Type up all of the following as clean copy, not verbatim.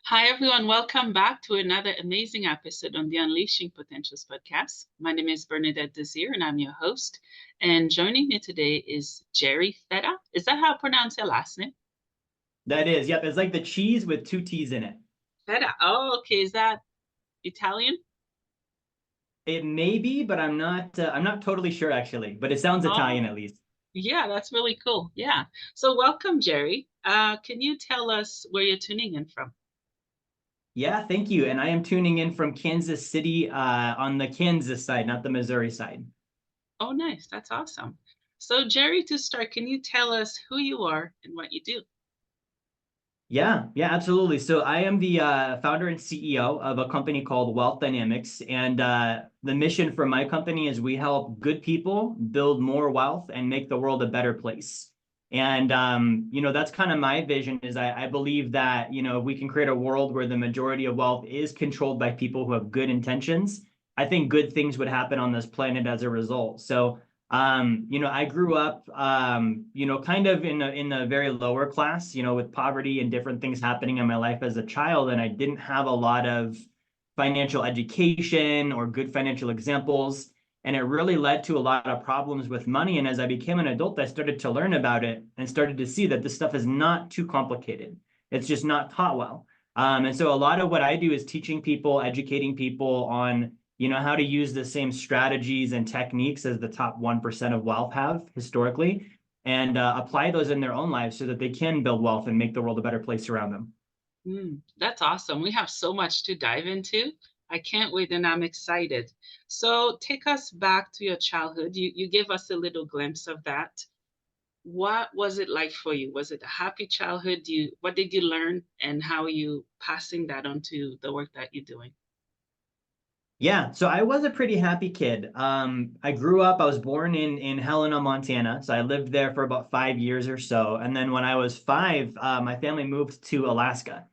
Hi, everyone. Welcome back to another amazing episode on the Unleashing Potentials podcast. My name is Bernadette Desir, and I'm your host. And joining me today is Jerry Fetta. Is that how I pronounce your last name? That is, yep. It's like the cheese with two T's in it. Fetta. Oh, okay. Is that Italian? It may be, but I'm not totally sure actually. But it sounds Oh, Italian at least. yeah, that's really cool. Yeah. So, welcome, Jerry. Can you tell us where you're tuning in from? Yeah, thank you. And I am tuning in from Kansas City, on the Kansas side, not the Missouri side. Oh, nice. That's awesome. So, Jerry, to start, can you tell us who you are and what you do? Yeah, absolutely. So I am the founder and CEO of a company called Wealth Dynamics, and the mission for my company is we help good people build more wealth and make the world a better place. And that's kind of my vision. Is I believe that if we can create a world where the majority of wealth is controlled by people who have good intentions, I think good things would happen on this planet as a result. So I grew up, kind of in a very lower class, with poverty and different things happening in my life as a child, and I didn't have a lot of financial education or good financial examples, and it really led to a lot of problems with money. And as I became an adult, I started to learn about it and started to see that this stuff is not too complicated. It's just not taught well. And so a lot of what I do is teaching people, educating people on how to use the same strategies and techniques as the top 1% of wealth have historically, and apply those in their own lives so that they can build wealth and make the world a better place around them. That's awesome. We have so much to dive into. I can't wait and I'm excited. So take us back to your childhood. You gave us a little glimpse of that. What was it like for you? Was it a happy childhood? What did you learn and how are you passing that on to the work that you're doing? Yeah, so I was a pretty happy kid. I was born in Helena, Montana. So I lived there for about 5 years or so. And then when I was five, my family moved to Alaska.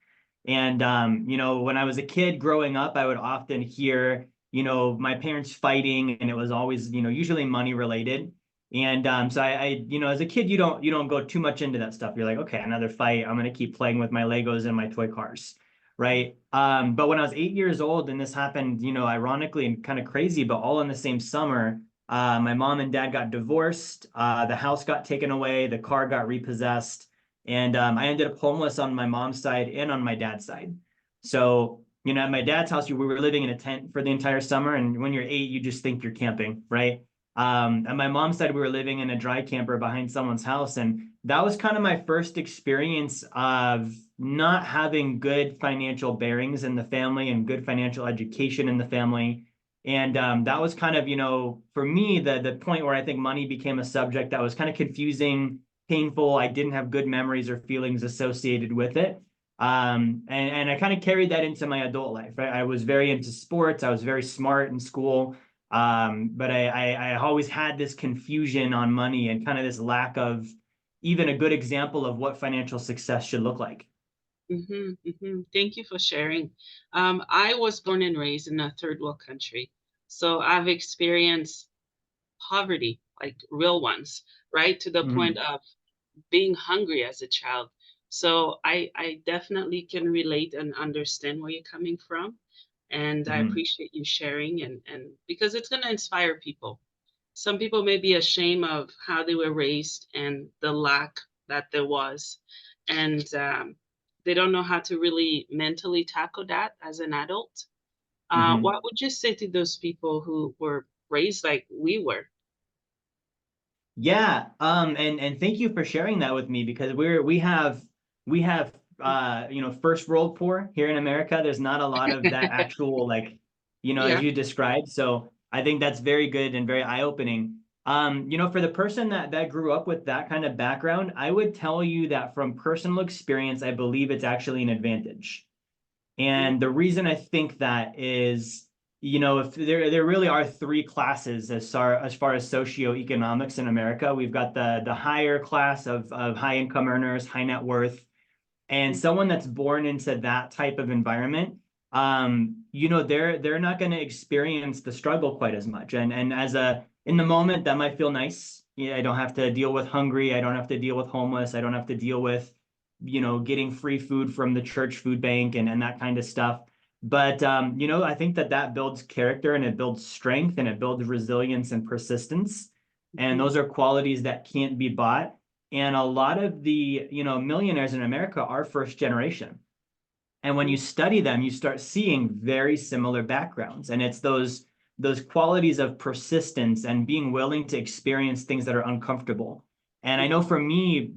And when I was a kid growing up, I would often hear, my parents fighting, and it was always, usually money related. And so as a kid, you don't go too much into that stuff. You're like, okay, another fight. I'm gonna keep playing with my Legos and my toy cars, right? But when I was 8 years old, and this happened, ironically and kind of crazy, but all in the same summer, my mom and dad got divorced. The house got taken away, the car got repossessed, and I ended up homeless on my mom's side and on my dad's side. So, at my dad's house, we were living in a tent for the entire summer, and when you're 8, you just think you're camping, right? And my mom's side, we were living in a dry camper behind someone's house, and that was kind of my first experience of not having good financial bearings in the family and good financial education in the family. And that was kind of, for me, the point where I think money became a subject that was kind of confusing, painful. I didn't have good memories or feelings associated with it. And I kind of carried that into my adult life. Right? I was very into sports. I was very smart in school. But I always had this confusion on money and kind of this lack of even a good example of what financial success should look like. Thank you for sharing. I was born and raised in a third world country. So I've experienced poverty, like real ones, right? To the point Mhm. of being hungry as a child. So I definitely can relate and understand where you're coming from. And I Mhm. appreciate you sharing and because it's going to inspire people. Some people may be ashamed of how they were raised and the lack that there was. And they don't know how to really mentally tackle that as an adult. Mhm. What would you say to those people who were raised like we were? Yeah, and thank you for sharing that with me because we have first world poor here in America. There's not a lot of that actual, like, as Yeah. you described. So I think that's very good and very eye-opening. For the person that grew up with that kind of background, I would tell you that from personal experience, I believe it's actually an advantage. And the reason I think that is, if there really are three classes as far as socioeconomics in America. We've got the higher class of high income earners, high net worth, and someone that's born into that type of environment. They're not going to experience the struggle quite as much. And as a in the moment, that might feel nice. Yeah, I don't have to deal with hungry. I don't have to deal with homeless. I don't have to deal with getting free food from the church food bank and that kind of stuff. But I think that builds character and it builds strength and it builds resilience and persistence. And Mhm. those are qualities that can't be bought. And a lot of the, millionaires in America are first generation. And when you study them, you start seeing very similar backgrounds. And it's those qualities of persistence and being willing to experience things that are uncomfortable. And I know for me,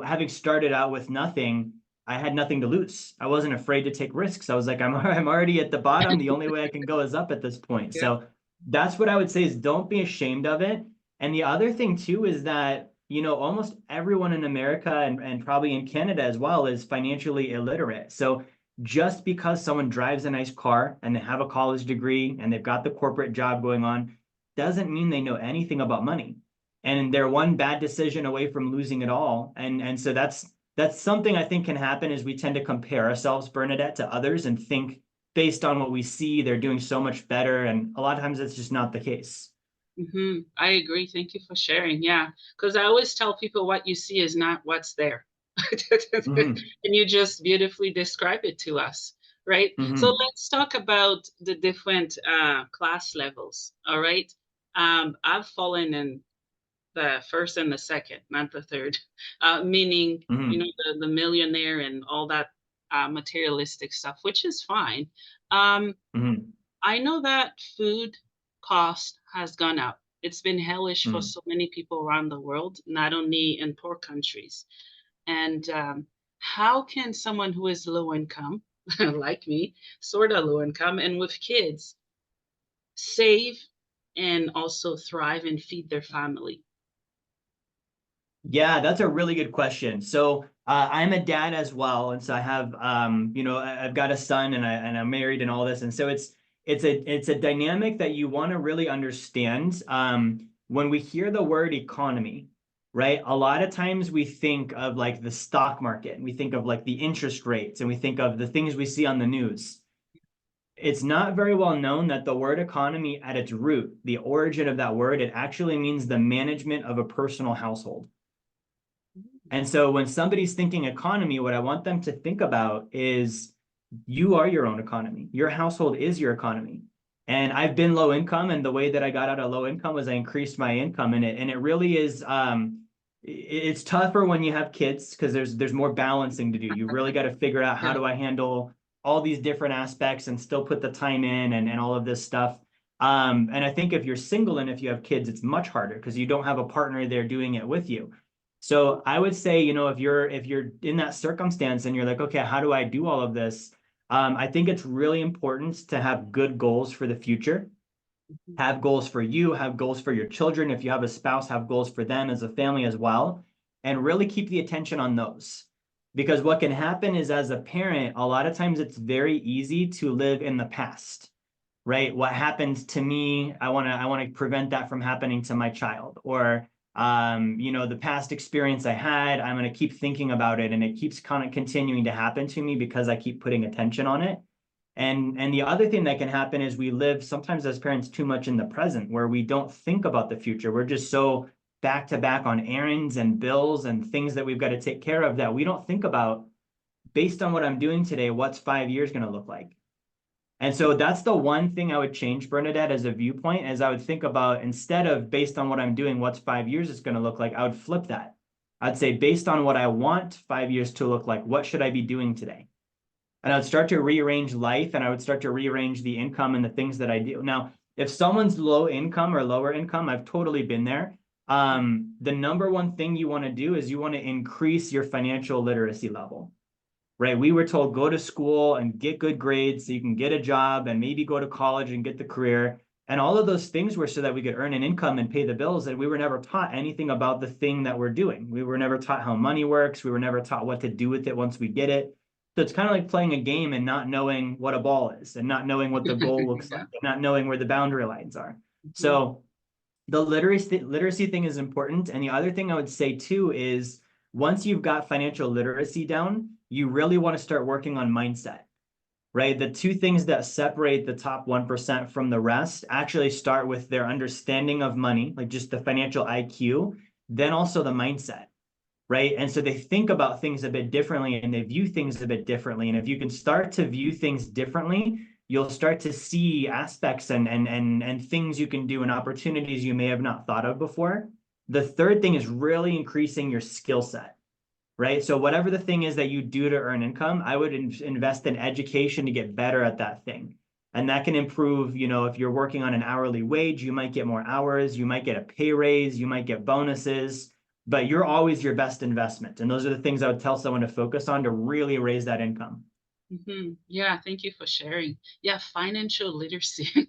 having started out with nothing, I had nothing to lose. I wasn't afraid to take risks. I was like, I'm already at the bottom. The only way I can go is up at this point. Yeah. So that's what I would say is don't be ashamed of it. And the other thing too is that, almost everyone in America and probably in Canada as well is financially illiterate. So just because someone drives a nice car and they have a college degree and they've got the corporate job going on doesn't mean they know anything about money. And they're one bad decision away from losing it all. And so that's something I think can happen is we tend to compare ourselves, Bernadette, to others and think based on what we see, they're doing so much better. And a lot of times that's just not the case. I agree. Thank you for sharing. Yeah, because I always tell people what you see is not what's there. Hmm. And you just beautifully describe it to us, right? So Hmm. let's talk about the different class levels. All right. I've fallen in the first and the second, not the third, meaning, Hmm. the millionaire and all that materialistic stuff, which is fine. Um, Hmm. I know that food cost has gone up. It's been hellish for Hmm. so many people around the world, not only in poor countries. And how can someone who is low income, like me, sort of low income, and with kids, save and also thrive and feed their family? Yeah, that's a really good question. So I'm a dad as well, and so I have I've got a son and I'm married and all this, and so it's a dynamic that you want to really understand. When we hear the word economy, right? A lot of times we think of like the stock market, and we think of like the interest rates, and we think of the things we see on the news. It's not very well known that the word economy at its root, the origin of that word, it actually means the management of a personal household. And so when somebody's thinking economy, what I want them to think about is you are your own economy. Your household is your economy. And I've been low income, and the way that I got out of low income was I increased my income in it. And it really is it's tougher when you have kids because there's more balancing to do. You really got to figure out how Yeah. do I handle all these different aspects and still put the time in and all of this stuff. And I think if you're single and if you have kids, it's much harder because you don't have a partner there doing it with you. So I would say, if you're in that circumstance and you're like, okay, how do I do all of this? I think it's really important to have good goals for the future. Have goals for you, have goals for your children. If you have a spouse, have goals for them as a family as well, and really keep the attention on those. Because what can happen is as a parent, a lot of times it's very easy to live in the past, right? What happened to me, I want to prevent that from happening to my child. Or the past experience I had, I'm going to keep thinking about it and it keeps kind of continuing to happen to me because I keep putting attention on it. And the other thing that can happen is we live sometimes as parents too much in the present where we don't think about the future. We're just so back to back on errands and bills and things that we've got to take care of that we don't think about based on what I'm doing today, what's 5 years going to look like? And so that's the one thing I would change, Bernadette, as a viewpoint, as I would think about instead of based on what I'm doing, what's 5 years is going to look like, I would flip that. I'd say based on what I want 5 years to look like, what should I be doing today? And I would start to rearrange life and I would start to rearrange the income and the things that I do. Now, if someone's low income or lower income, I've totally been there. The number one thing you want to do is you want to increase your financial literacy level, right? We were told go to school and get good grades so you can get a job and maybe go to college and get the career. And all of those things were so that we could earn an income and pay the bills. And we were never taught anything about the thing that we're doing. We were never taught how money works. We were never taught what to do with it once we get it. So it's kind of like playing a game and not knowing what a ball is and not knowing what the goal looks like Yeah. and not knowing where the boundary lines are. Mhm. So the literacy thing is important. And the other thing I would say too is once you've got financial literacy down, you really want to start working on mindset, right? The two things that separate the top 1% from the rest actually start with their understanding of money, like just the financial IQ, then also the mindset. right? And so they think about things a bit differently and they view things a bit differently. And if you can start to view things differently, you'll start to see aspects and things you can do and opportunities you may have not thought of before. The third thing is really increasing your skill set, right? So whatever the thing is that you do to earn income, I would invest in education to get better at that thing. And that can improve, if you're working on an hourly wage, you might get more hours, you might get a pay raise, you might get bonuses, but you're always your best investment. And those are the things I would tell someone to focus on to really raise that income. Yeah, thank you for sharing. Yeah, financial literacy.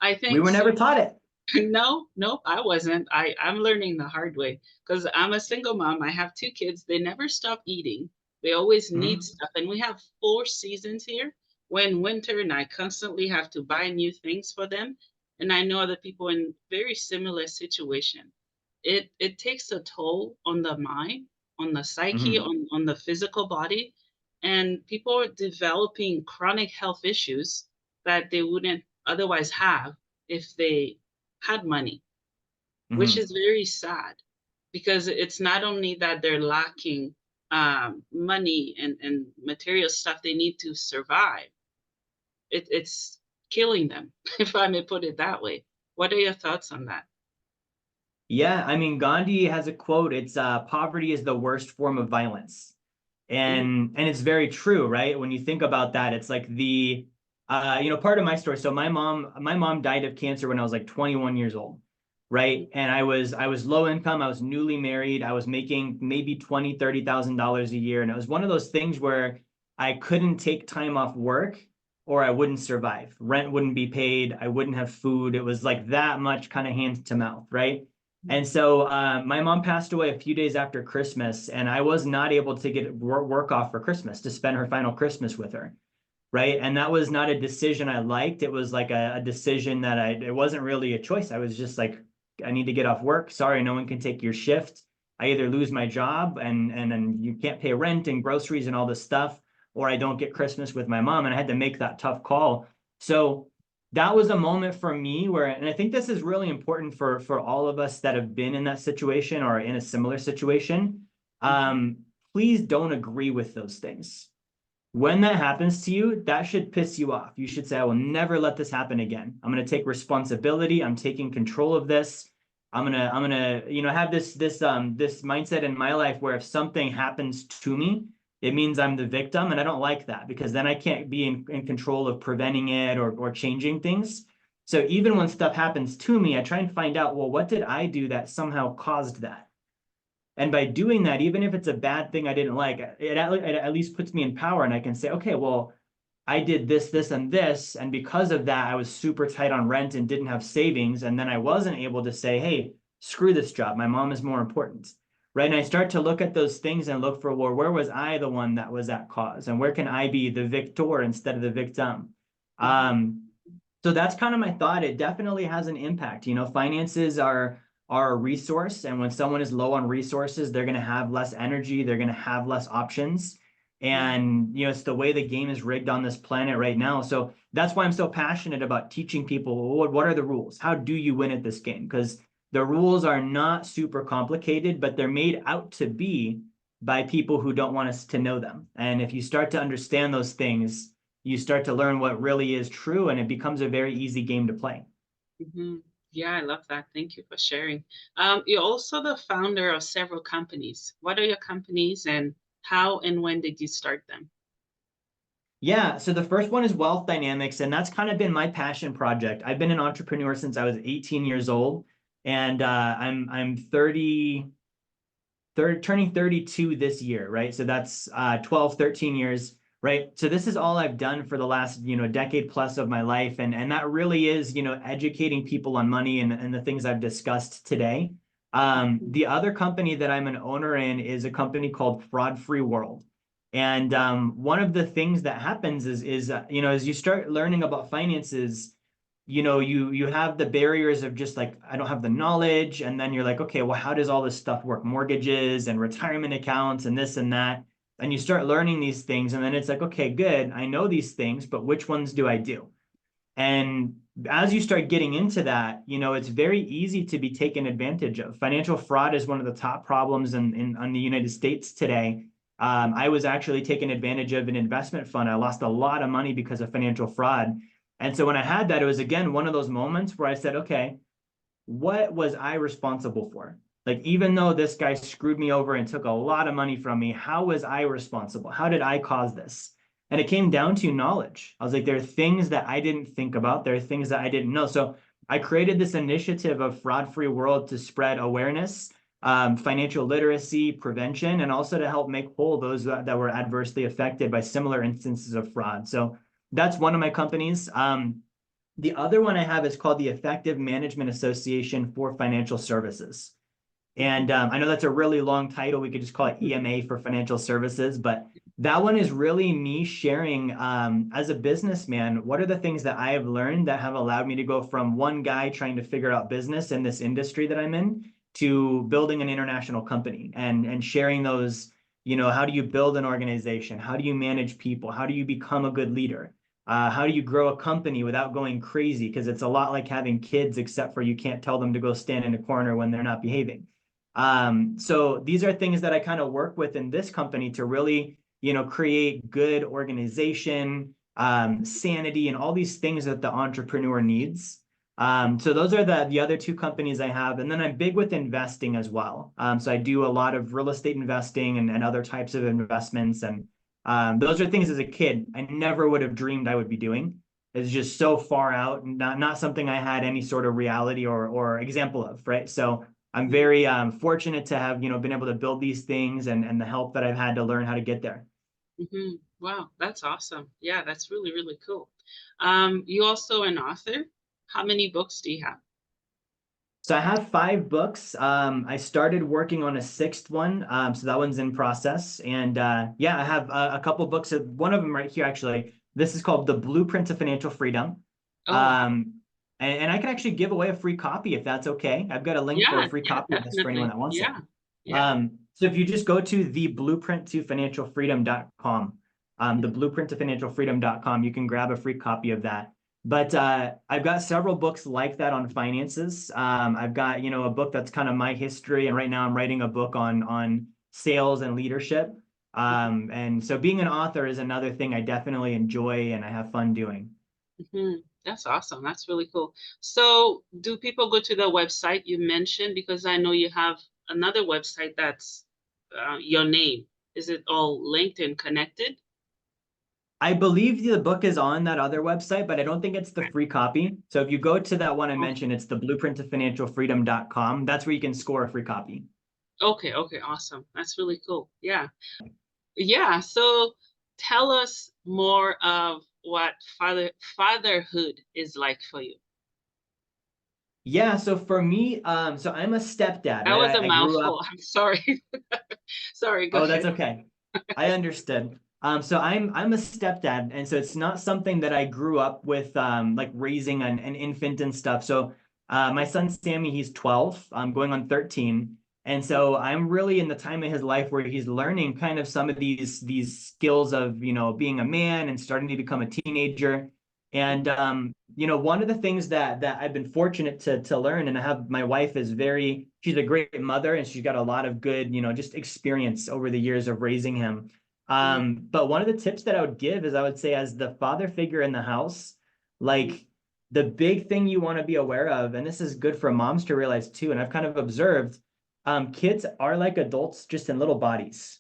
I We think were so. never taught it. No, nope, I wasn't. I'm learning the hard way because I'm a single mom. I have two kids. They never stop eating. They always need Mhm. stuff. And we have 4 seasons here. When winter and I constantly have to buy new things for them. And I know other people in very similar situation. It takes a toll on the mind, on the psyche, Mhm. on the physical body. And people are developing chronic health issues that they wouldn't otherwise have if they had money, which Mhm. is very sad because it's not only that they're lacking money and material stuff they need to survive, it's killing them, if I may put it that way. What are your thoughts on that? Yeah, I mean, Gandhi has a quote. It's poverty is the worst form of violence. Mm, And it's very true, right? When you think about that, it's like part of my story. So my mom died of cancer when I was like 21 years old, mm, right? And I was low income, I was newly married, I was making maybe 20, $30,000 a year. And it was one of those things where I couldn't take time off work or I wouldn't survive. Rent wouldn't be paid, I wouldn't have food. It was like that much kind of hand to mouth, right? And so my mom passed away a few days after Christmas, and I was not able to get work off for Christmas to spend her final Christmas with her, right? And that was not a decision I liked. It was like a decision that it wasn't really a choice. I was just like, I need to get off work. Sorry, no one can take your shift. I either lose my job and you can't pay rent and groceries and all this stuff, or I don't get Christmas with my mom. And I had to make that tough call. So that was a moment for me where, and I think this is really important for all of us that have been in that situation or in a similar situation. mhm, Um, please don't agree with those things. When that happens to you, that should piss you off. You should say, I will never let this happen again. I'm going to take responsibility. I'm taking control of this. I'm gonna have this mindset in my life where if something happens to me, it means I'm the victim. And I don't like that because then I can't be in control of preventing it or changing things. So even when stuff happens to me, I try and find out, well, what did I do that somehow caused that? And by doing that, even if it's a bad thing I didn't like, it at least puts me in power and I can say, okay, well, I did this, this, and this. And because of that, I was super tight on rent and didn't have savings. And then I wasn't able to say, hey, screw this job. My mom is more important. Right. And I start to look at those things and look for, well, where was I the one that was at cause? And where can I be the victor instead of the victim? mhm, Um, so that's kind of my thought. It definitely has an impact. Finances are a resource, and when someone is low on resources, they're going to have less energy, they're going to have less options. mhm, And it's the way the game is rigged on this planet right now. So that's why I'm so passionate about teaching people what are the rules? How do you win at this game? Because the rules are not super complicated, but they're made out to be by people who don't want us to know them. And if you start to understand those things, you start to learn what really is true, and it becomes a very easy game to play. mhm. Yeah, I love that. Thank you for sharing. You're also the founder of several companies. What are your companies and how and when did you start them? Yeah, so the first one is wealth dynamics, and that's kind of been my passion project. I've been an entrepreneur since I was 18 years old, and I'm turning 32 this year, right? So that's 12, 13 years, right? So this is all I've done for the last, decade plus of my life. And that really is, educating people on money and the things I've discussed today. Mhm, The other company that I'm an owner in is a company called Fraud Free World. And one of the things that happens is as you start learning about finances, you have the barriers of just like, I don't have the knowledge. And then you're like, okay, well, how does all this stuff work? Mortgages and retirement accounts and this and that. And you start learning these things. And then it's like, okay, good. I know these things, but which ones do I do? And as you start getting into that, it's very easy to be taken advantage of. Financial fraud is one of the top problems in the United States today. I was actually taken advantage of an investment fund. I lost a lot of money because of financial fraud. And so when I had that, it was again one of those moments where I said, okay, what was I responsible for? Like, even though this guy screwed me over and took a lot of money from me, how was I responsible? How did I cause this? And it came down to knowledge. I was like, there are things that I didn't think about. There are things that I didn't know. So I created this initiative of Fraud-Free World to spread awareness, financial literacy, prevention, and also to help make whole those that were adversely affected by similar instances of fraud. So that's one of my companies. The other one I have is called the Effective Management Association for Financial Services. And I know that's a really long title. We could just call it EMA for financial services, but that one is really me sharing as a businessman, what are the things that I have learned that have allowed me to go from one guy trying to figure out business in this industry that I'm in to building an international company and sharing those, how do you build an organization? How do you manage people? How do you become a good leader? How do you grow a company without going crazy? Because it's a lot like having kids, except for you can't tell them to go stand in a corner when they're not behaving. So these are things that I kind of work with in this company to really, create good organization, sanity, and all these things that the entrepreneur needs. So those are the other two companies I have. And then I'm big with investing as well. So I do a lot of real estate investing and other types of investments. And those are things as a kid I never would have dreamed I would be doing. It's just so far out, and not something I had any sort of reality or example of, right? So I'm very fortunate to have, been able to build these things and the help that I've had to learn how to get there. Mm-hmm. Wow, that's awesome. Yeah, that's really, really cool. You also an author. How many books do you have? So I have 5 books. I started working on a sixth one, so that one's in process. And yeah, I have a couple books. One of them right here, actually. This is called The Blueprint to Financial Freedom. Oh, wow. And I can actually give away a free copy if that's okay. I've got a link for a Yeah, free yeah, copy of this for anyone definitely. that wants it. Yeah, yeah. So if you just go to theblueprinttofinancialfreedom.com, theblueprinttofinancialfreedom.com, you can grab a free copy of that. But I've got several books like that on finances. I've got, a book that's kind of my history, and right now I'm writing a book on sales and leadership. And so being an author is another thing I definitely enjoy and I have fun doing. Mm-hmm. That's awesome. That's really cool. So, do people go to the website you mentioned? Because I know you have another website that's your name. Is it all linked and connected? I believe the book is on that other website, but I don't think it's the free copy. So if you go to that one I Okay. mentioned, it's the blueprinttofinancialfreedom.com. That's where you can score a free copy. Okay, okay, awesome. That's really cool. Yeah. Yeah. So tell us more of what fatherhood is like for you. Yeah, so for me, so I'm a stepdad, That right? was a I grew up. mouthful. I'm sorry. Sorry, go Oh, that's ahead. okay. I understood. So I'm a stepdad, and so it's not something that I grew up with, like raising an infant and stuff. So my son Sammy, he's 12, going on 13, and so I'm really in the time of his life where he's learning kind of some of these skills of being a man and starting to become a teenager. And one of the things that I've been fortunate to learn, and I have my wife is she's a great mother, and she's got a lot of good, just experience over the years of raising him. But one of the tips that I would give is I would say, as the father figure in the house, like the big thing you want to be aware of, and this is good for moms to realize too, and I've kind of observed, kids are like adults just in little bodies,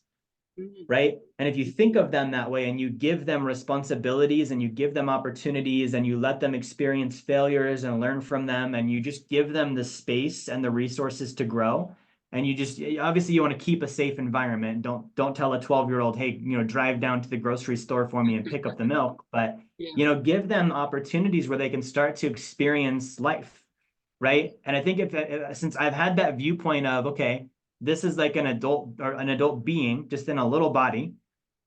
right? And if you think of them that way and you give them responsibilities and you give them opportunities and you let them experience failures and learn from them and you just give them the space and the resources to grow, and you just obviously you want to keep a safe environment. Don't tell a 12-year-old, hey, drive down to the grocery store for me and pick up the milk, but Yeah. give them opportunities where they can start to experience life, right? And I think if since I've had that viewpoint of, okay, this is like an adult being just in a little body,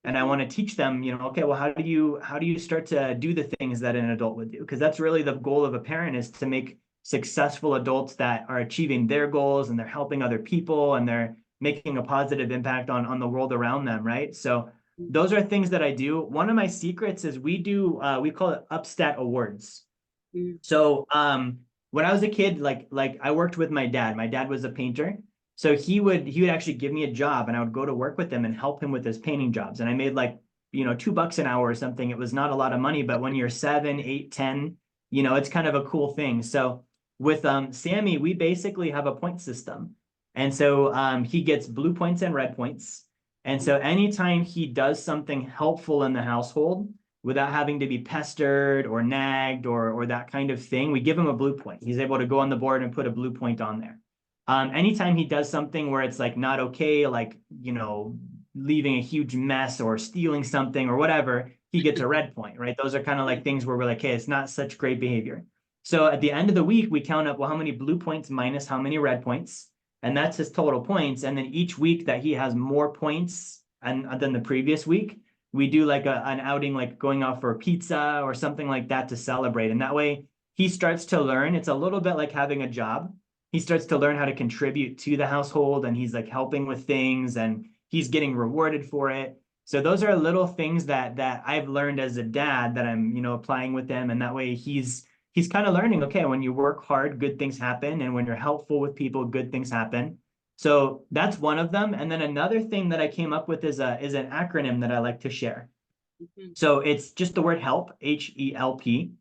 and I Mhm. want to teach them, okay, well, how do you start to do the things that an adult would do? Because that's really the goal of a parent, is to make successful adults that are achieving their goals and they're helping other people and they're making a positive impact on the world around them, right? So those are things that I do. One of my secrets is we call it Upstat Awards. Mm. So when I was a kid, like I worked with my dad. My dad was a painter. So he would actually give me a job and I would go to work with him and help him with his painting jobs. And I made like, $2 an hour or something. It was not a lot of money, but when you're 7, 8, 10, it's kind of a cool thing. So with Sammy, we basically have a point system. And so he gets blue points and red points. And so anytime he does something helpful in the household, without having to be pestered or nagged or that kind of thing, we give him a blue point. He's able to go on the board and put a blue point on there. Anytime he does something where it's like not okay, like, leaving a huge mess or stealing something or whatever, he gets a red point, right? Those are kind of like things where we're like, hey, it's not such great behavior. So at the end of the week, we count up, well, how many blue points minus how many red points, and that's his total points. And then each week that he has more points than the previous week, we do like an outing, like going out for pizza or something like that to celebrate. And that way he starts to learn. It's a little bit like having a job. He starts to learn how to contribute to the household and he's like helping with things and he's getting rewarded for it. So those are little things that I've learned as a dad that I'm, applying with them. And that way he's kind of learning, okay, when you work hard, good things happen. And when you're helpful with people, good things happen. So that's one of them. And then another thing that I came up with is an acronym that I like to share. Mhm. So it's just the word help, HELP,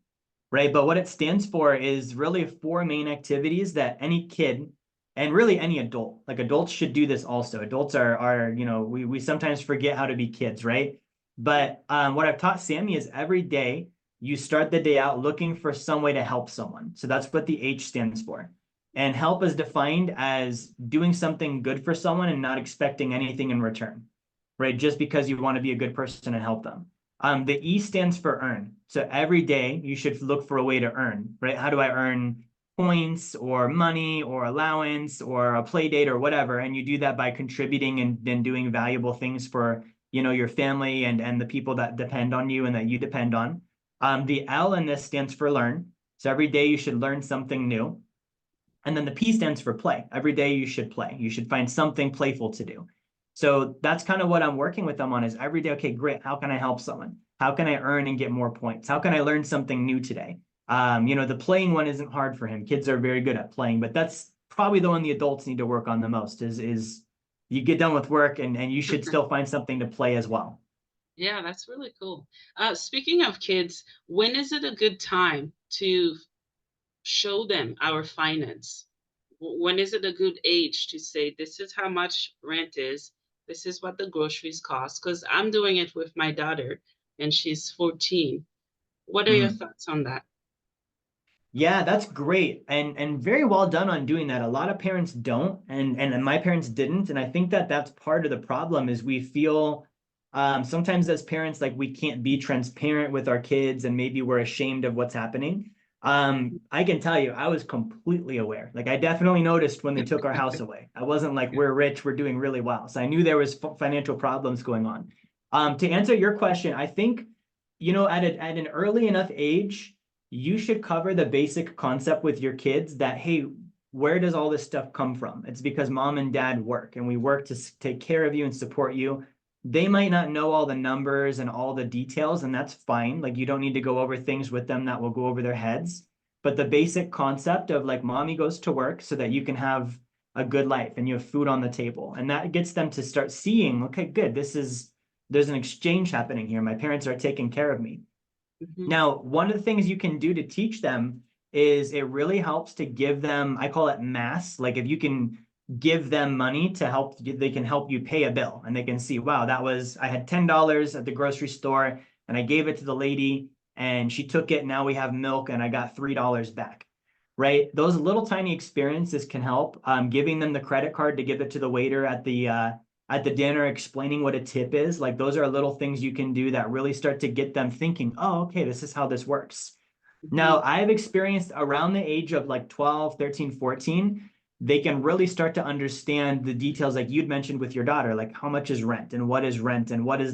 right? But what it stands for is really four main activities that any kid and really any adult, like adults should do this also. Adults are we sometimes forget how to be kids, right? But what I've taught Sammy is every day you start the day out looking for some way to help someone. So that's what the H stands for. And help is defined as doing something good for someone and not expecting anything in return, right? Just because you want to be a good person and help them. The E stands for earn. So every day you should look for a way to earn, right? How do I earn points or money or allowance or a play date or whatever? And you do that by contributing and then doing valuable things for, your family and the people that depend on you and that you depend on. The L in this stands for learn. So every day you should learn something new. And then the P stands for play. Every day you should play. You should find something playful to do. So that's kind of what I'm working with them on is every day, okay, great. How can I help someone? How can I earn and get more points? How can I learn something new today? The playing one isn't hard for him. Kids are very good at playing, but that's probably the one the adults need to work on the most is you get done with work and you should still find something to play as well. Yeah, that's really cool. Speaking of kids, when is it a good time to show them our finance? When is it a good age to say, this is how much rent is, this is what the groceries cost? Because I'm doing it with my daughter and she's 14. What are your Mhm. thoughts on that? Yeah, that's great and very well done on doing that. A lot of parents don't, and my parents didn't, and I think that that's part of the problem is we feel sometimes as parents like we can't be transparent with our kids, and maybe we're ashamed of what's happening. I can tell you, I was completely aware. Like I definitely noticed when they took our house away. I wasn't like we're rich, we're doing really well. So I knew there was financial problems going on. To answer your question, I think at an early enough age you should cover the basic concept with your kids that, hey, where does all this stuff come from? It's because mom and dad work and we work to take care of you and support you. They might not know all the numbers and all the details, and that's fine. Like, you don't need to go over things with them that will go over their heads. But the basic concept of like, mommy goes to work so that you can have a good life and you have food on the table. And that gets them to start seeing, okay, good, there's an exchange happening here. My parents are taking care of me. Mhm. Now, one of the things you can do to teach them is it really helps to give them, I call it mass. Like if you can give them money to help, they can help you pay a bill and they can see, wow, I had $10 at the grocery store and I gave it to the lady and she took it. Now we have milk and I got $3 back, right? Those little tiny experiences can help. Giving them the credit card to give it to the waiter at the dinner, explaining what a tip is. Like those are little things you can do that really start to get them thinking, oh, okay, this is how this works. Now, Mhm. I've experienced around the age of like 12, 13, 14, they can really start to understand the details like you'd mentioned with your daughter, like how much is rent and what is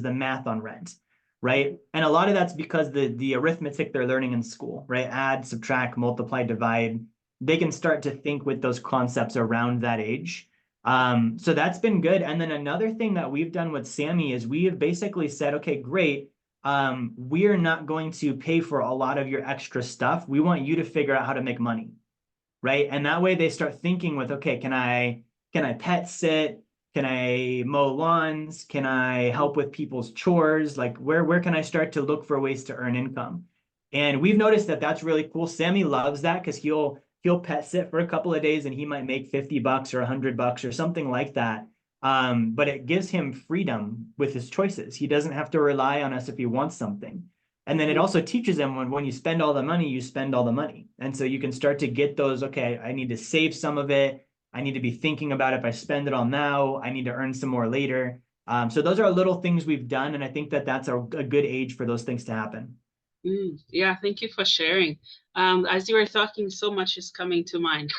the math on rent, right? And a lot of that's because the arithmetic they're learning in school, right? Add, subtract, multiply, divide. They can start to think with those concepts around that age. So that's been good. And then another thing that we've done with Sammy is we have basically said, okay, great. we're not going to pay for a lot of your extra stuff. We want you to figure out how to make money, right? And that way they start thinking with, okay, can I pet sit? Can I mow lawns? Can I help with people's chores? Like where can I start to look for ways to earn income? And we've noticed that that's really cool. Sammy loves that because he'll pet sit for a couple of days and he might make $50 or $100 or something like that. But it gives him freedom with his choices. He doesn't have to rely on us if he wants something. And then it also teaches them when you spend all the money, you spend all the money. And so you can start to get those, okay, I need to save some of it. I need to be thinking about if I spend it all now, I need to earn some more later. So those are little things we've done. And I think that that's a good age for those things to happen. Yeah, thank you for sharing. As you were talking, so much is coming to mind.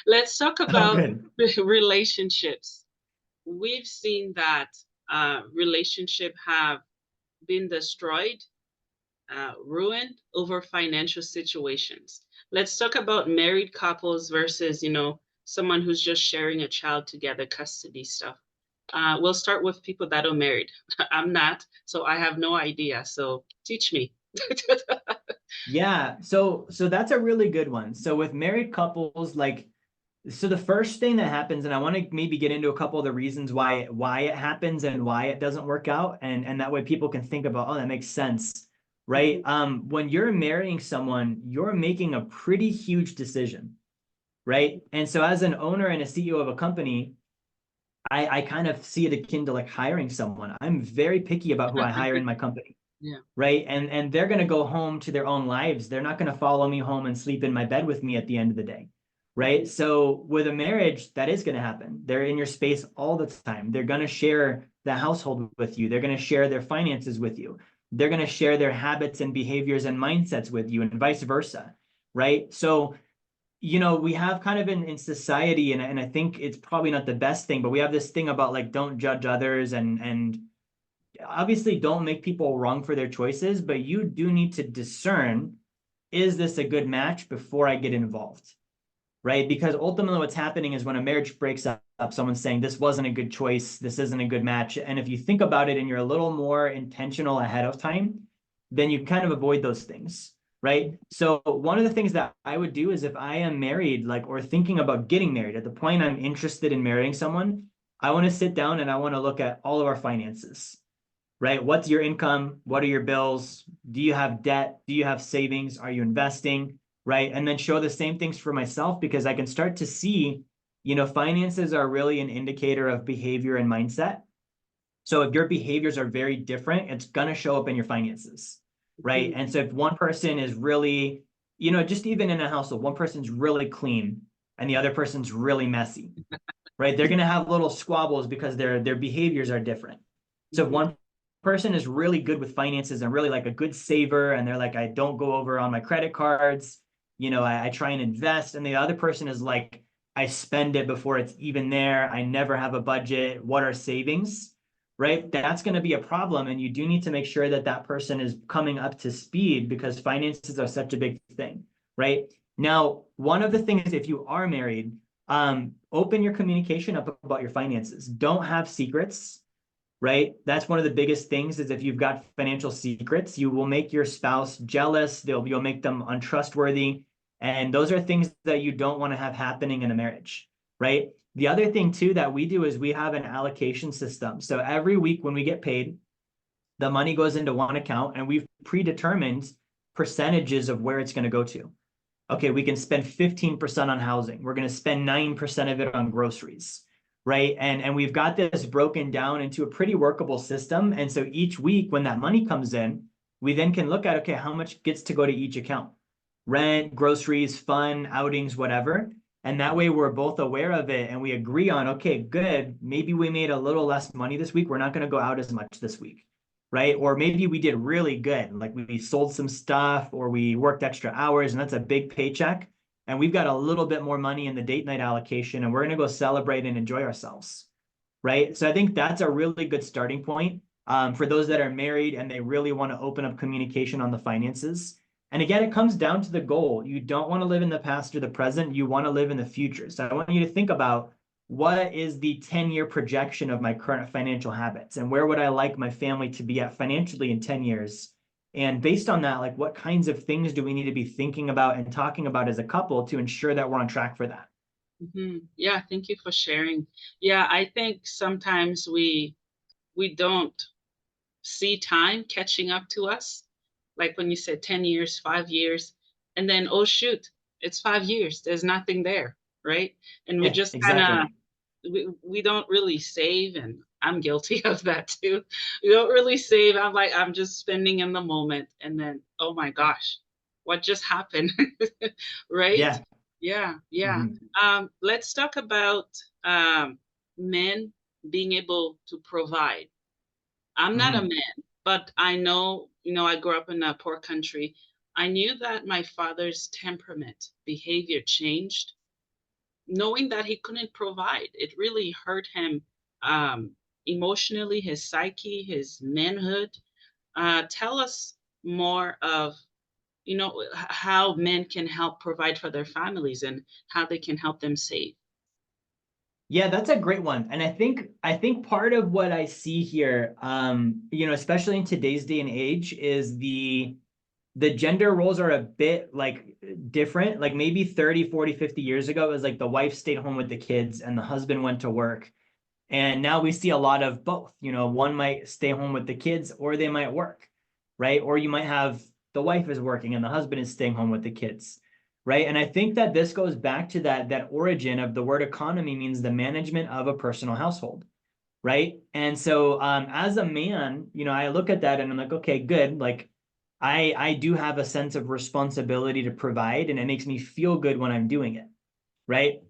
Let's talk Oh, about good. relationships. We've seen that relationship have been destroyed, ruined over financial situations. Let's talk about married couples versus, someone who's just sharing a child together, custody stuff. We'll start with people that are married. I'm not, so I have no idea. So teach me. Yeah, so that's a really good one. So with married couples, like so the first thing that happens, and I want to maybe get into a couple of the reasons why it happens and why it doesn't work out, and that way people can think about, oh, that makes sense, right? When you're marrying someone, you're making a pretty huge decision, right? And so as an owner and a CEO of a company, I kind of see it akin to like hiring someone. I'm very picky about who I hire in my company, Yeah. right? And they're going to go home to their own lives. They're not going to follow me home and sleep in my bed with me at the end of the day, right? So with a marriage, that is going to happen. They're in your space all the time. They're going to share the household with you. They're going to share their finances with you. They're going to share their habits and behaviors and mindsets with you and vice versa, right? So we have kind of in society, and I think it's probably not the best thing, but we have this thing about like don't judge others and obviously don't make people wrong for their choices, but you do need to discern, is this a good match before I get involved? Right? Because ultimately what's happening is when a marriage breaks up, someone's saying this wasn't a good choice, this isn't a good match. And if you think about it and you're a little more intentional ahead of time, then you kind of avoid those things. Right. So one of the things that I would do is if I am married, like, or thinking about getting married, at the point I'm interested in marrying someone, I want to sit down and I want to look at all of our finances, right? What's your income? What are your bills? Do you have debt? Do you have savings? Are you investing? Right? And then show the same things for myself because I can start to see, finances are really an indicator of behavior and mindset. So if your behaviors are very different, it's going to show up in your finances, right? And so if one person is really, just even in a household, one person's really clean and the other person's really messy, right? They're going to have little squabbles because their behaviors are different. So if one person is really good with finances and really like a good saver, and they're like, I don't go over on my credit cards, I try and invest, and the other person is like, I spend it before it's even there. I never have a budget. What are savings? Right? That's going to be a problem. And you do need to make sure that that person is coming up to speed because finances are such a big thing, right? Now, one of the things, if you are married, open your communication up about your finances. Don't have secrets, right? That's one of the biggest things is if you've got financial secrets, you will make your spouse jealous. You'll make them untrustworthy. And those are things that you don't want to have happening in a marriage, right? The other thing too that we do is we have an allocation system. So every week when we get paid, the money goes into one account and we've predetermined percentages of where it's going to go to. Okay, we can spend 15% on housing. We're going to spend 9% of it on groceries, right? And we've got this broken down into a pretty workable system. And so each week when that money comes in, we then can look at, okay, how much gets to go to each account? Rent, groceries, fun, outings, whatever. And that way we're both aware of it and we agree on, okay, good. Maybe we made a little less money this week. We're not going to go out as much this week, right? Or maybe we did really good. Like we sold some stuff or we worked extra hours and that's a big paycheck. And we've got a little bit more money in the date night allocation and we're going to go celebrate and enjoy ourselves, right? So I think that's a really good starting point for those that are married and they really want to open up communication on the finances. And again, it comes down to the goal. You don't want to live in the past or the present. You want to live in the future. So I want you to think about what is the 10-year projection of my current financial habits, and where would I like my family to be at financially in 10 years? And based on that, like, what kinds of things do we need to be thinking about and talking about as a couple to ensure that we're on track for that? Yeah, thank you for sharing. Yeah, I think sometimes we don't see time catching up to us. Like when you said 10 years, 5 years, and then, oh shoot, it's 5 years. There's nothing there, right? And we Yeah, just kind exactly. of, we don't really save. And I'm guilty of that too. We don't really save. I'm just spending in the moment. And then, oh my gosh, what just happened? Right? Yeah. Yeah, yeah. Mhm. Let's talk about um, men being able to provide. I'm not a Mhm. man, but I know, I grew up in a poor country. I knew that my father's temperament, behavior changed, knowing that he couldn't provide. It really hurt him emotionally, his psyche, his manhood. Tell us more of, how men can help provide for their families and how they can help them save. Yeah, that's a great one. And I think part of what I see here, especially in today's day and age, is the gender roles are a bit like different. Like maybe 30, 40, 50 years ago, it was like the wife stayed home with the kids and the husband went to work. And now we see a lot of both. One might stay home with the kids or they might work, right? Or you might have the wife is working and the husband is staying home with the kids, right? And I think that this goes back to that origin of the word economy means the management of a personal household, right? And so as a man, I look at that and I'm like, okay, good. Like I do have a sense of responsibility to provide, and it makes me feel good when I'm doing it, right?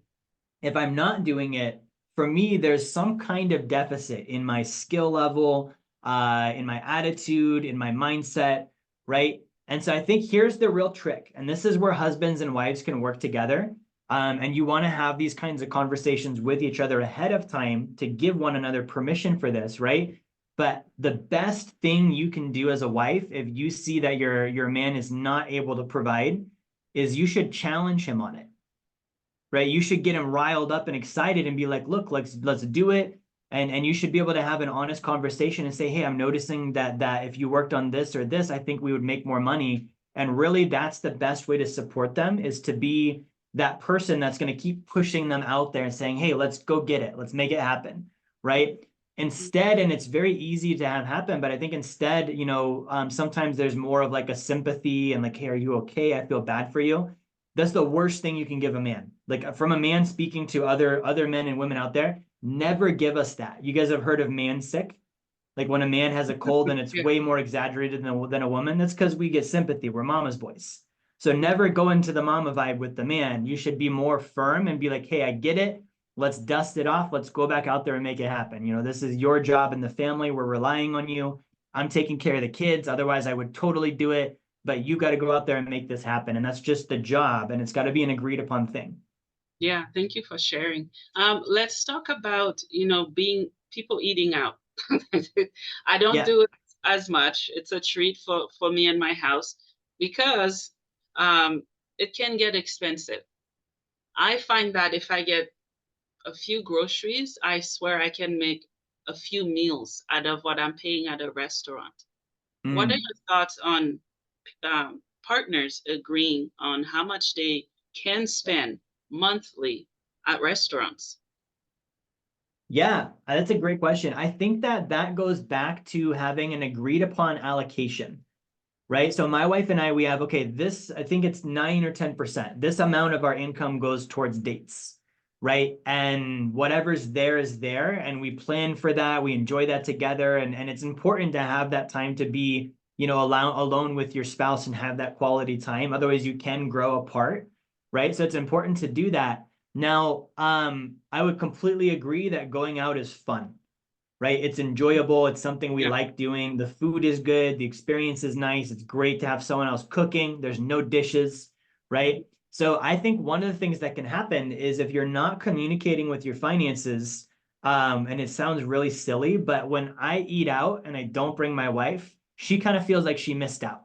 If I'm not doing it, for me, there's some kind of deficit in my skill level, in my attitude, in my mindset, right? And so I think here's the real trick. And this is where husbands and wives can work together. And you want to have these kinds of conversations with each other ahead of time to give one another permission for this, right? But the best thing you can do as a wife, if you see that your man is not able to provide, is you should challenge him on it, right? You should get him riled up and excited and be like, look, let's do it. And you should be able to have an honest conversation and say, hey, I'm noticing that if you worked on this or this, I think we would make more money. And really, that's the best way to support them, is to be that person that's going to keep pushing them out there and saying, hey, let's go get it. Let's make it happen. Right. Instead, and it's very easy to have happen, but I think instead, sometimes there's more of like a sympathy and like, hey, are you okay? I feel bad for you. That's the worst thing you can give a man. Like, from a man speaking to other men and women out there, never give us that. You guys have heard of man sick? Like when a man has a cold and it's Yeah. way more exaggerated than a woman. That's because we get sympathy. We're mama's boys. So never go into the mama vibe with the man. You should be more firm and be like, hey, I get it. Let's dust it off. Let's go back out there and make it happen. This is your job in the family. We're relying on you. I'm taking care of the kids. Otherwise, I would totally do it. But you got to go out there and make this happen. And that's just the job. And it's got to be an agreed upon thing. Yeah, thank you for sharing. Let's talk about, being people eating out. I don't Yeah. do it as much. It's a treat for me and my house because um, it can get expensive. I find that if I get a few groceries, I swear I can make a few meals out of what I'm paying at a restaurant. What are Mm. your thoughts on partners agreeing on how much they can spend monthly at restaurants? Yeah, that's a great question. I think that goes back to having an agreed upon allocation, right? So my wife and I, we have, okay, this, I think it's 9 or 10%. This amount of our income goes towards dates, right? And whatever's there is there. And we plan for that. We enjoy that together. And it's important to have that time to be, alone with your spouse and have that quality time. Otherwise, you can grow apart, right? So it's important to do that. Now, I would completely agree that going out is fun, right? It's enjoyable. It's something we Yeah, like doing. The food is good. The experience is nice. It's great to have someone else cooking. There's no dishes, right? So I think one of the things that can happen is if you're not communicating with your finances, and it sounds really silly, but when I eat out and I don't bring my wife, she kind of feels like she missed out.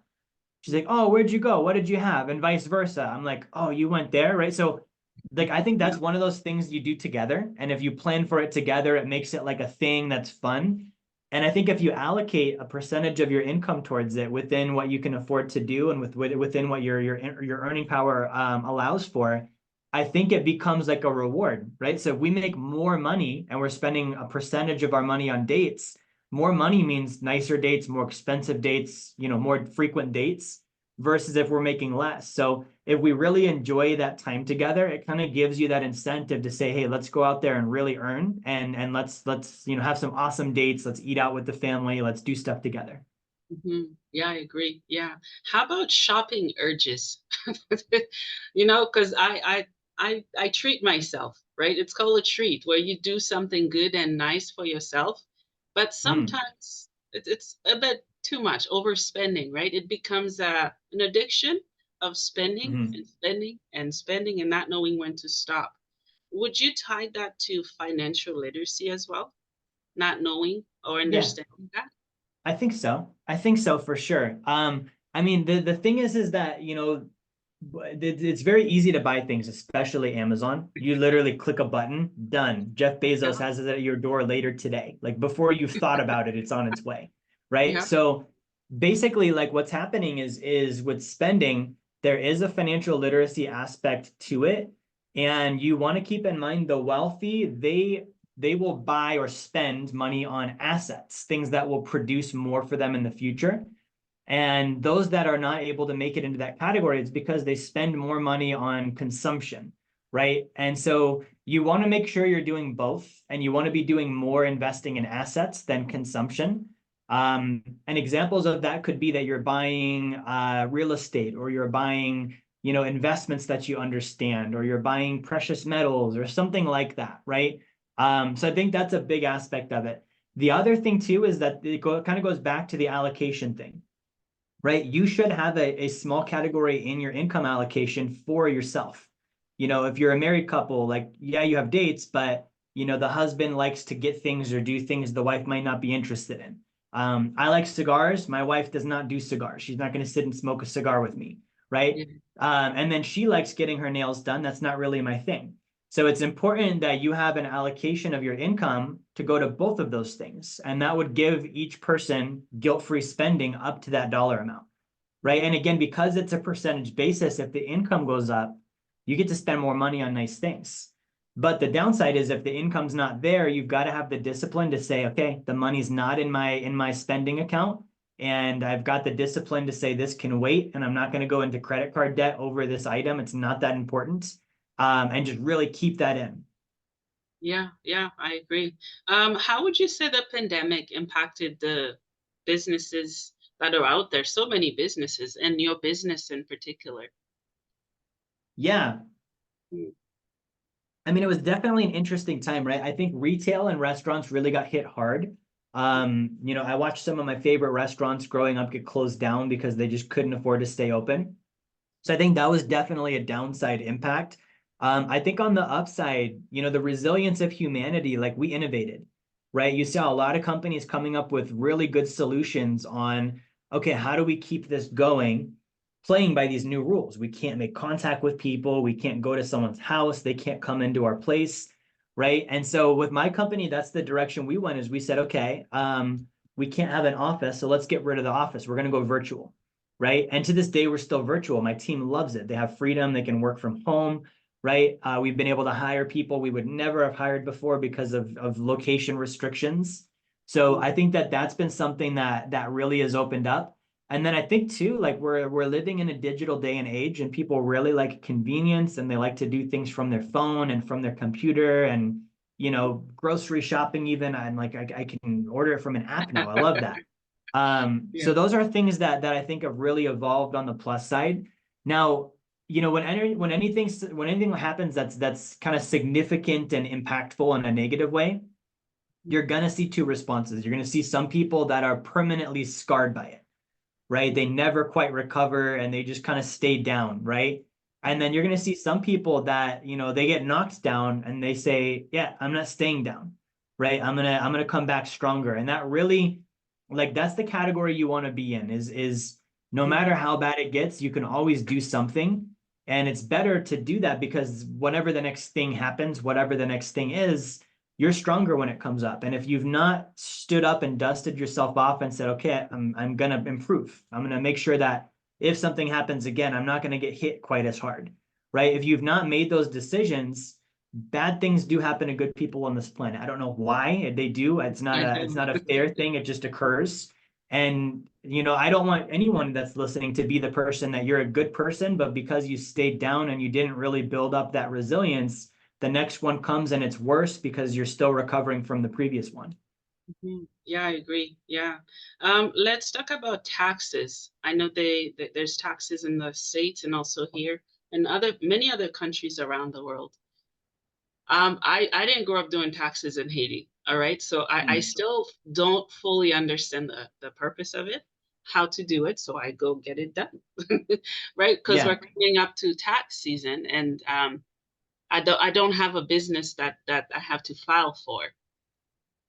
She's like, oh, where'd you go? What did you have? And vice versa. I'm like, oh, you went there, right? So Like, I think Yeah. that's one of those things you do together. And if you plan for it together, it makes it like a thing that's fun. And I think if you allocate a percentage of your income towards it within what you can afford to do and within what your earning power allows for, I think it becomes like a reward, right? So if we make more money and we're spending a percentage of our money on dates, more money means nicer dates, more expensive dates, more frequent dates versus if we're making less. So if we really enjoy that time together, it kind of gives you that incentive to say, hey, let's go out there and really earn and let's have some awesome dates. Let's eat out with the family. Let's do stuff together. Yeah, I agree. Yeah. How about shopping urges? Because I treat myself, right? It's called a treat where you do something good and nice for yourself, but Mm, sometimes it's a bit too much overspending, right? It becomes an addiction of spending mhm. and spending and spending and not knowing when to stop. Would you tie that to financial literacy as well? Not knowing or Yeah, understanding that? I think so. I think so for sure. I mean, the thing is that, it's very easy to buy things, especially Amazon. You literally click a button, done. Jeff Bezos Yeah. has it at your door later today. Like before you've thought about it, it's on its way, right? Yeah. So basically, like what's happening is with spending, there is a financial literacy aspect to it, and you want to keep in mind the wealthy, they will buy or spend money on assets, things that will produce more for them in the future. And those that are not able to make it into that category, it's because they spend more money on consumption, right? And so you want to make sure you're doing both, and you want to be doing more investing in assets than consumption. And examples of that could be that you're buying real estate, or you're buying, investments that you understand, or you're buying precious metals or something like that, right? So I think that's a big aspect of it. The other thing too is that kind of goes back to the allocation thing, right? You should have a small category in your income allocation for yourself. If you're a married couple, like, yeah, you have dates, but the husband likes to get things or do things the wife might not be interested in. I like cigars. My wife does not do cigars. She's not going to sit and smoke a cigar with me, right? Yeah. And then she likes getting her nails done. That's not really my thing. So it's important that you have an allocation of your income to go to both of those things. And that would give each person guilt-free spending up to that dollar amount, right? And again, because it's a percentage basis, if the income goes up, you get to spend more money on nice things. But the downside is if the income's not there, you've got to have the discipline to say, okay, the money's not in my spending account. And I've got the discipline to say this can wait, and I'm not going to go into credit card debt over this item. It's not that important. And just really keep that in. Yeah, yeah, I agree. How would you say the pandemic impacted the businesses that are out there? So many businesses, and your business in particular. Yeah, Mm. I mean, it was definitely an interesting time, right? I think retail and restaurants really got hit hard. I watched some of my favorite restaurants growing up get closed down because they just couldn't afford to stay open. So I think that was definitely a downside impact. I think on the upside, the resilience of humanity, like we innovated, right? You saw a lot of companies coming up with really good solutions on, okay, how do we keep this going? Playing by these new rules. We can't make contact with people. We can't go to someone's house. They can't come into our place, right? And so with my company, that's the direction we went is we said, okay, we can't have an office, so let's get rid of the office. We're going to go virtual, right? And to this day, we're still virtual. My team loves it. They have freedom. They can work from home, right? We've been able to hire people we would never have hired before because of location restrictions. So I think that that's been something that really has opened up. And then I think too, like we're living in a digital day and age, and people really like convenience, and they like to do things from their phone and from their computer, and grocery shopping even. I'm like I can order it from an app now. I love that. So Yeah. those are things that I think have really evolved on the plus side. Now, when anything happens that's kind of significant and impactful in a negative way, you're gonna see two responses. You're gonna see some people that are permanently scarred by it, right? They never quite recover and they just kind of stay down, right? And then you're going to see some people that, they get knocked down and they say, yeah, I'm not staying down, right? I'm going to come back stronger. And that really, like, that's the category you want to be in is no matter how bad it gets, you can always do something. And it's better to do that because whenever the next thing happens, whatever the next thing is, you're stronger when it comes up. And if you've not stood up and dusted yourself off and said, okay, I'm going to improve. I'm going to make sure that if something happens again, I'm not going to get hit quite as hard, right? If you've not made those decisions, bad things do happen to good people on this planet. I don't know why they do. I It's do. not a fair thing. It just occurs. And, I don't want anyone that's listening to be the person that you're a good person, but because you stayed down and you didn't really build up that resilience, the next one comes and it's worse because you're still recovering from the previous one. Yeah, I agree. Yeah. Let's talk about taxes. I know there's taxes in the States and also here and many other countries around the world. I didn't grow up doing taxes in Haiti. All right. So I Mm. still don't fully understand the purpose of it, how to do it. So I go get it done. Right. Because we're Yeah. coming up to tax season and I don't have a business that I have to file for.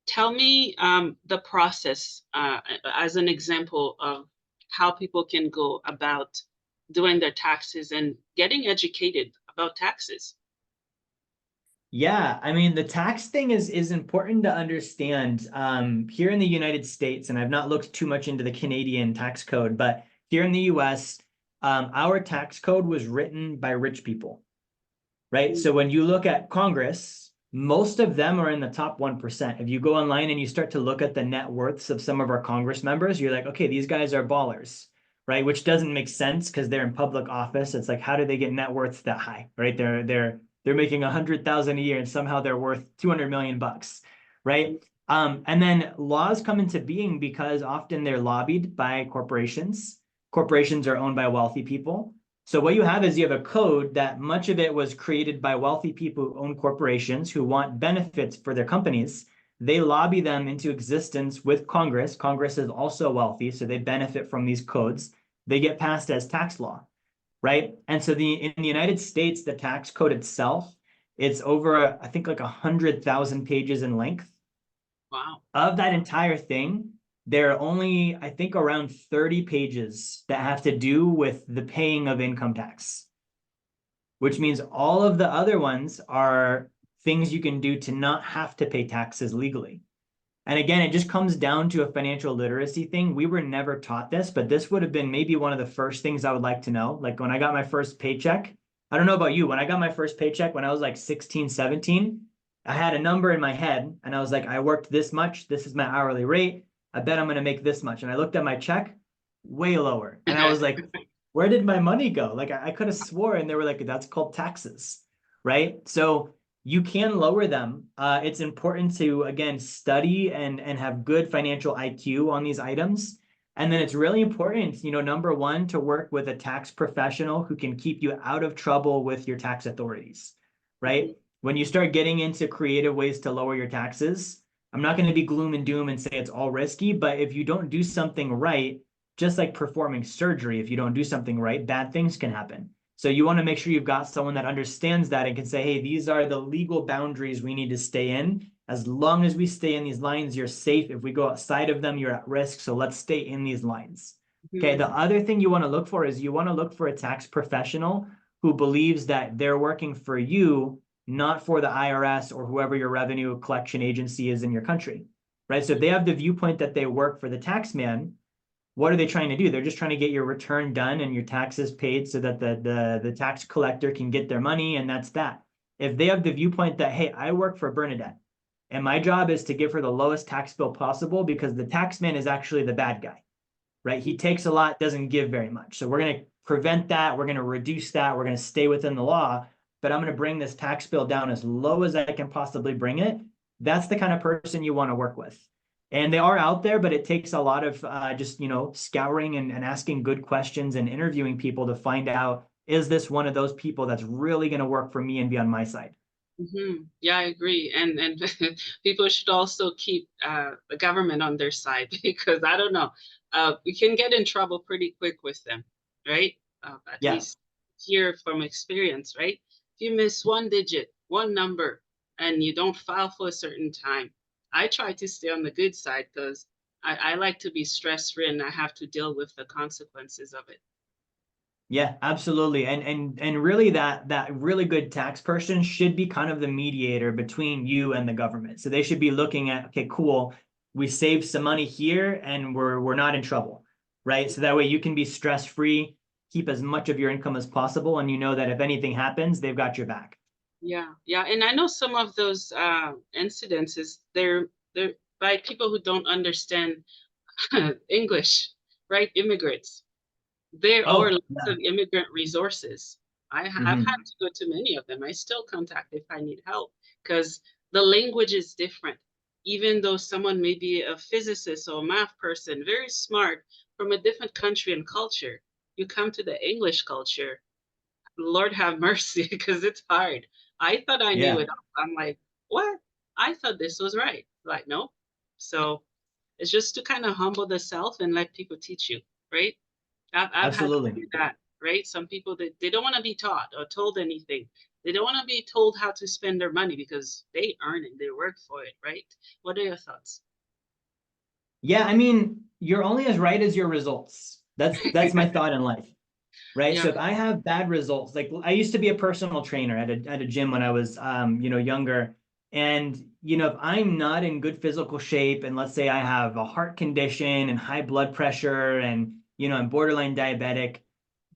Tell me the process as an example of how people can go about doing their taxes and getting educated about taxes. Yeah, I mean the tax thing is important to understand. Here in the United States, and I've not looked too much into the Canadian tax code, but here in the US, our tax code was written by rich people, right? Mm. So when you look at Congress, most of them are in the top 1%. If you go online and you start to look at the net worths of some of our Congress members, you're like, okay, these guys are ballers, right? Which doesn't make sense because they're in public office. It's like, how do they get net worths that high, right? They're making 100,000 a year and somehow they're worth 200 million bucks, right? And then laws come into being because often they're lobbied by corporations. Corporations are owned by wealthy people. So what you have is you have a code that much of it was created by wealthy people who own corporations who want benefits for their companies. They lobby them into existence with Congress. Congress is also wealthy, so they benefit from these codes. They get passed as tax law, right? And so in the United States, the tax code itself, it's over, I think, like 100,000 pages in length. Wow. Of that entire thing, there are only, I think, around 30 pages that have to do with the paying of income tax, which means all of the other ones are things you can do to not have to pay taxes legally. And again, it just comes down to a financial literacy thing. We were never taught this, but this would have been maybe one of the first things I would like to know. Like when I got my first paycheck, I don't know about you, when I got my first paycheck when I was like 16, 17, I had a number in my head and I was like, I worked this much. This is my hourly rate. I bet I'm going to make this much. And I looked at my check, way lower. And I was like, where did my money go? Like I could have swore, and they were like, that's called taxes, right? So you can lower them. It's important to, again, study and have good financial IQ on these items. And then it's really important, number one, to work with a tax professional who can keep you out of trouble with your tax authorities, right? When you start getting into creative ways to lower your taxes, I'm not going to be gloom and doom and say it's all risky, but if you don't do something right, just like performing surgery, if you don't do something right, bad things can happen. So you want to make sure you've got someone that understands that and can say, hey, these are the legal boundaries we need to stay in. As long as we stay in these lines, you're safe. If we go outside of them, you're at risk. So let's stay in these lines. Okay. The other thing you want to look for is you want to look for a tax professional who believes that they're working for you, not for the IRS or whoever your revenue collection agency is in your country, right? So if they have the viewpoint that they work for the tax man, what are they trying to do? They're just trying to get your return done and your taxes paid so that the tax collector can get their money, and that's that. If they have the viewpoint that, hey, I work for Bernadette and my job is to give her the lowest tax bill possible because the tax man is actually the bad guy, right? He takes a lot, doesn't give very much. So we're going to prevent that. We're going to reduce that. We're going to stay within the law, but I'm going to bring this tax bill down as low as I can possibly bring it. That's the kind of person you want to work with. And they are out there, but it takes a lot of just, scouring and asking good questions and interviewing people to find out, is this one of those people that's really going to work for me and be on my side? Yeah, I agree. And people should also keep the government on their side because I don't know, we can get in trouble pretty quick with them, right? At Yeah. least here from experience, right? If you miss one digit, one number, and you don't file for a certain time, I try to stay on the good side because I like to be stress free and I have to deal with the consequences of it. Yeah, absolutely. And really that really good tax person should be kind of the mediator between you and the government. So they should be looking at, okay, cool, we saved some money here and we're not in trouble, right? So that way you can be stress-free, keep as much of your income as possible, and you know that if anything happens, they've got your back. Yeah, yeah, and I know some of those incidences, they're by people who don't understand English, right? Immigrants. There are Oh, lots yeah. of immigrant resources. I've had Hmm. to go to many of them. I still contact if I need help because the language is different. Even though someone may be a physicist or a math person, very smart from a different country and culture, you come to the English culture, Lord have mercy, because it's hard. I thought I knew Yeah, it all. I'm like, what? I thought this was right. Like, no. So it's just to kind of humble the self and let people teach you, right? I've had to absolutely. do that, right? Some people they don't want to be taught or told anything. They don't want to be told how to spend their money because they earn it, they work for it, right? What are your thoughts? Yeah, I mean, you're only as right as your results. That's my thought in life. Right. So Yeah. if I have bad results, like I used to be a personal trainer at a gym when I was younger. And if I'm not in good physical shape, and let's say I have a heart condition and high blood pressure and I'm borderline diabetic,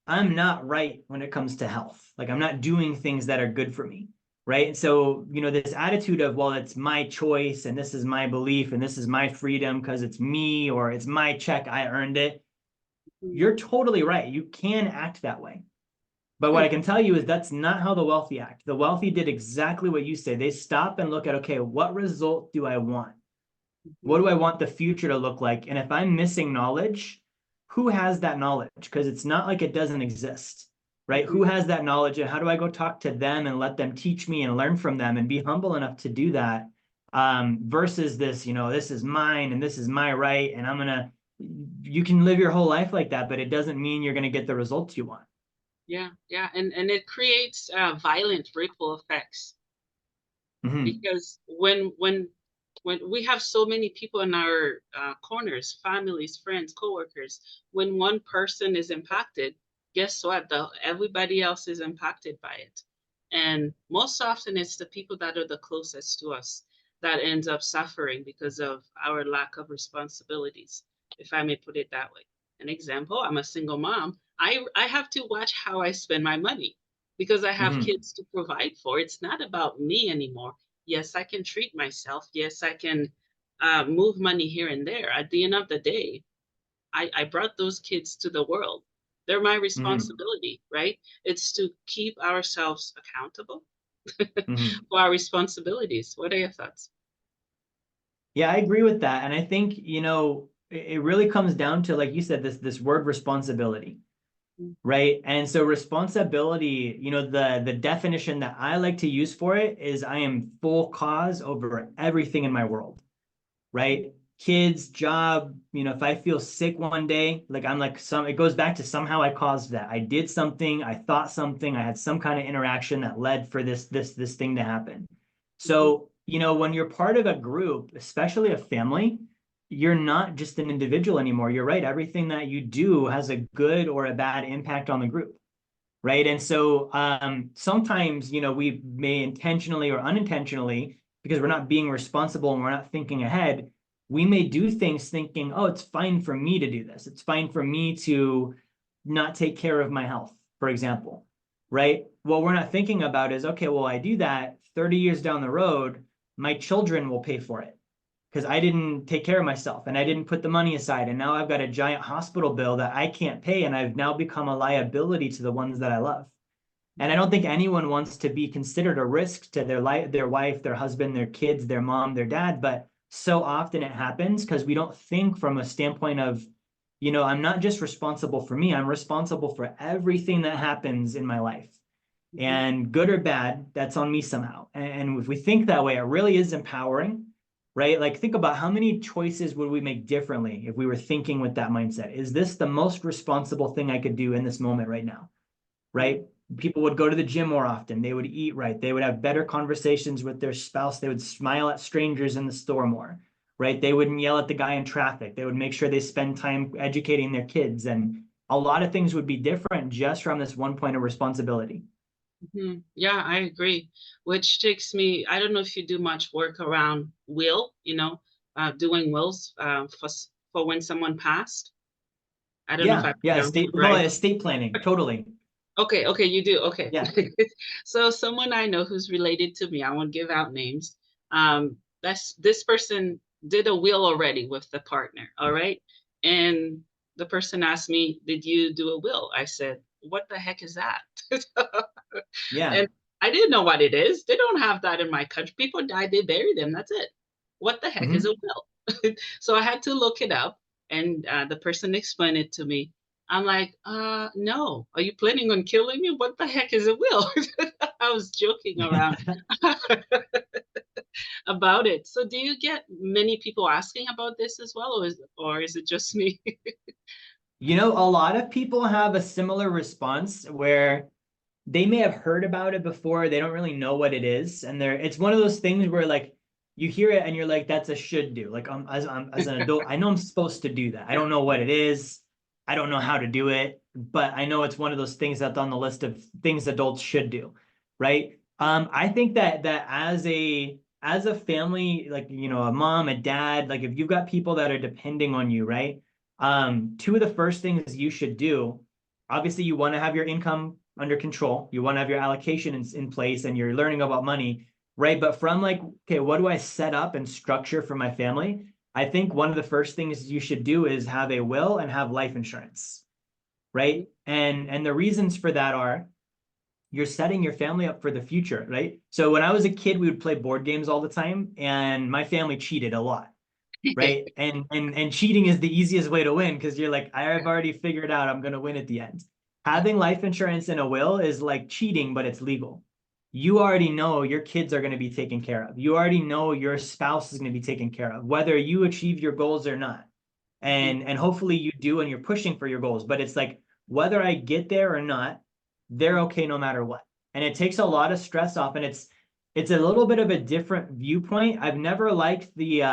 I'm not right when it comes to health. Like I'm not doing things that are good for me. Right. And so, this attitude of, well, it's my choice and this is my belief and this is my freedom because it's me or it's my check, I earned it. Mhm. You're totally right. You can act that way. But what Hmm. I can tell you is that's not how the wealthy act. The wealthy did exactly what you say. They stop and look at, okay, what result do I want? What Mhm. do I want the future to look like? And if I'm missing knowledge, who has that knowledge? Because it's not like it doesn't exist, right? Mhm. Who has that knowledge and how do I go talk to them and let them teach me and learn from them and be humble enough to do that? Versus this, this is mine and this is my right. And you can live your whole life like that, but it doesn't mean you're going to get the results you want. Yeah, yeah, and it creates violent ripple effects Hmm. because when we have so many people in our corners, families, friends, coworkers, when one person is impacted, guess what? Everybody else is impacted by it. And most often it's the people that are the closest to us that ends up suffering because of our lack of responsibilities, if I may put it that way. An example, I'm a single mom. I have to watch how I spend my money because I have Hmm. kids to provide for. It's not about me anymore. Yes, I can treat myself. Yes, I can move money here and there. At the end of the day, I brought those kids to the world. They're my Hmm. responsibility, right? It's to keep ourselves accountable Hmm. for our responsibilities. What are your thoughts? Yeah, I agree with that. And I think, it really comes down to, like you said, this word responsibility, right? And so responsibility, the definition that I like to use for it is I am full cause over everything in my world, right? Kids, job, if I feel sick one day, like I'm like it goes back to somehow I caused that. I did something, I thought something, I had some kind of interaction that led for this thing to happen. Mhm. So, when you're part of a group, especially a family, you're not just an individual anymore. You're right. Everything that you do has a good or a bad impact on the group, right? And so sometimes, we may intentionally or unintentionally, because we're not being responsible and we're not thinking ahead, we may do things thinking, oh, it's fine for me to do this. It's fine for me to not take care of my health, for example, right? What we're not thinking about is, okay, well, I do that 30 years down the road, my children will pay for it because I didn't take care of myself and I didn't put the money aside. And now I've got a giant hospital bill that I can't pay. And I've now become a liability to the ones that I love. And I don't think anyone wants to be considered a risk to their life, their wife, their husband, their kids, their mom, their dad. But so often it happens because we don't think from a standpoint of, I'm not just responsible for me, I'm responsible for everything that happens in my life. Mhm. And good or bad, that's on me somehow. And if we think that way, it really is empowering, right? Like think about how many choices would we make differently if we were thinking with that mindset? Is this the most responsible thing I could do in this moment right now? Mhm. Right? People would go to the gym more often. They would eat right. They would have better conversations with their spouse. They would smile at strangers in the store more, right? They wouldn't yell at the guy in traffic. They would make sure they spend time educating their kids. And a lot of things would be different just from this one point of responsibility. Yeah, I agree. Which takes me, I don't know if you do much work around will, doing wills for when someone passed. I don't know if I Yeah, yeah, pronounced it we call right. it estate planning. Totally. Okay, okay, you do. Okay. Yeah. So someone I know who's related to me, I won't give out names. This person did a will already with the partner, all right? And the person asked me, "Did you do a will?" I said, "What the heck is that?" Yeah. And I didn't know what it is. They don't have that in my country. People die, they bury them. That's it. What the heck is a Hmm. will? So I had to look it up, and the person explained it to me. I'm like, no. Are you planning on killing me? What the heck is a will? I was joking around about it. So do you get many people asking about this as well, or is it just me? You know, a lot of people have a similar response where they may have heard about it before, they don't really know what it is, and it's one of those things where like you hear it and you're like, that's a should do. Like as an adult, I know I'm supposed to do that. I don't know what it is. I don't know how to do it, but I know it's one of those things that's on the list of things adults should do, right? I think that as a family, like a mom, a dad, like if you've got people that are depending on you, right? Two of the first things you should do, obviously you want to have your income under control. You want to have your allocation in place and you're learning about money, right? But from like, okay, what do I set up and structure for my family? I think one of the first things you should do is have a will and have life insurance, right? And the reasons for that are you're setting your family up for the future, right? So when I was a kid, we would play board games all the time, and my family cheated a lot, right? And cheating is the easiest way to win because you're like, I've already figured out I'm gonna win at the end. Having life insurance in a will is like cheating, but it's legal. You already know your kids are going to be taken care of. You already know your spouse is going to be taken care of, whether you achieve your goals or not. And hopefully you do and you're pushing for your goals. But it's like whether I get there or not, they're okay no matter what. And it takes a lot of stress off. And it's a little bit of a different viewpoint. I've never liked the